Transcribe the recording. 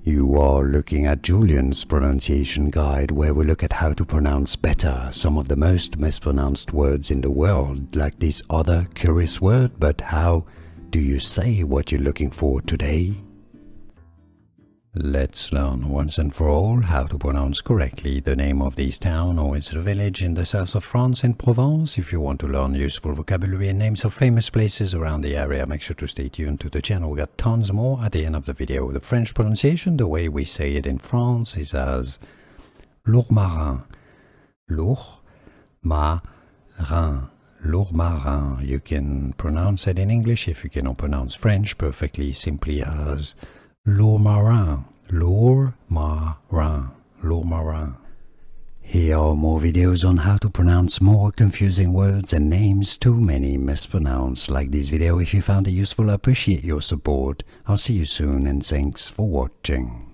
You are looking at Julian's pronunciation guide, where we look at how to pronounce better some of the most mispronounced words in the world, like this other curious word. But how do you say what you're looking for today? Let's learn once and for all how to pronounce correctly the name of this town or its village in the south of France in Provence. If you want to learn useful vocabulary and names of famous places around the area, make sure to stay tuned to the channel. We got tons more at the end of the video. The French pronunciation, the way we say it in France, is as Lourmarin. Lourmarin. Lourmarin. You can pronounce it in English if you cannot pronounce French perfectly, simply as Lourmarin. Lourmarin. Lourmarin. Here are more videos on how to pronounce more confusing words and names too many mispronounced. Like this video if you found it useful. I appreciate your support. I'll see you soon and thanks for watching.